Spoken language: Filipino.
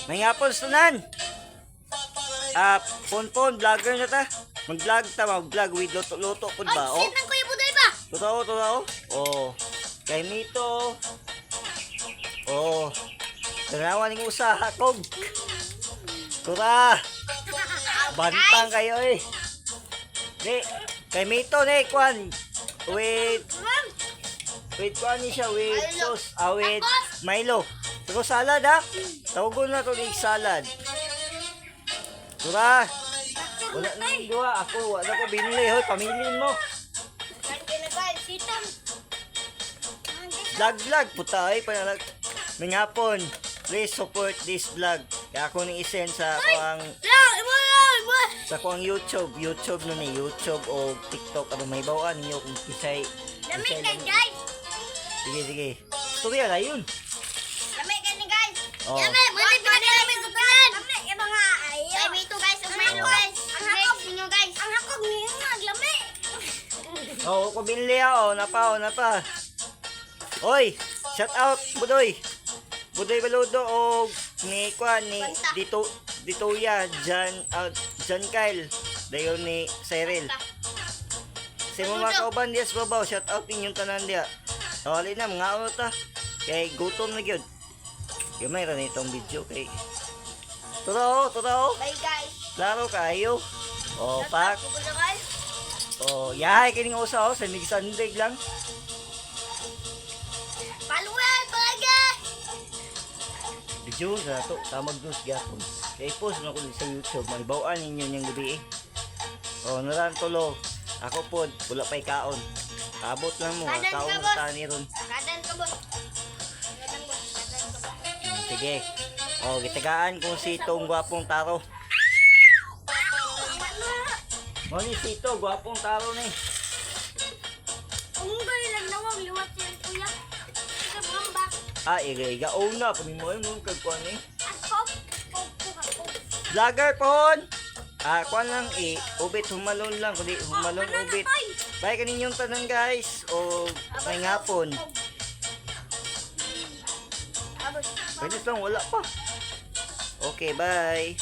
May ngapon sunan. Pon vlogger na ta. Mag-vlog ta, mag-vlog with luto-luto pud ba? Ay, sinan Kuya Budoy ba? Totoo. Oh. Kay Mito. Oh. Tanawa ning usaha kog. Tura. Bantang kayo eh. Di, kay Mito ni kwan. With kwan ni siya with sauce. With Milo. Pero salad ha. Tawagon na to ni salad. Tura. Wala nang duha. Ako, wala ko binili. Hoy, pamilin mo. Vlog. Puta ay, panalag. May ngapon. Please support this vlog. Kaya ako ni isend sa akong YouTube. YouTube no ni YouTube o TikTok. Ano may bawaan ninyo kung kisay. Lamig kayo guys. Sige. Tuloy na yun. Lamig kayo guys. Oh. Lamig ko tanan. Lamig yung mga ayaw. Sabi ito guys. Umano guys. Ang hakog ninyo guys. Ang hakog ninyo naglamig. Oo, ko binili ako. Napa. Oy, shout out, Budoy. Budoy Baludo o ni Kwan, ni Dituya, John Kyle. Dayon ni Cyril. Si mga kauban diya sa babaw, shout out inyong tanan diya. Tawali na, mga ano ta. Kay gutom na gyud. Yung mayroon itong video kay. Totoo. Bye guys. Klaro kayo. O, pak. Pupunta guys. O, yahay kining usaw sa migsandig lang. Paluwal, guys. Video sa to, tamag dos gapon. Kay post na ko sa YouTube, may bawaan ninyo niyang gabi eh. O, naran tulo. Ako pod, wala pa'y kaon. Abot lang mo, Kadan ka, kaon boss. tani ron. Kadan ka boss. Sige. O, gitagaan kung si itong gwapong taro. Mo ni Sito, gwapong taro ni. Unggoy lang nawag liwat siya kuya. Sa bamba. Iga una, panimo mo kagkuan ni. Akop. Vlogger pon. Kuan lang ubit humalon lang, kundi humalon ubit. Bye kaninyong tanan guys. O may ngapon. Pwede lang, wala pa. Okay, bye.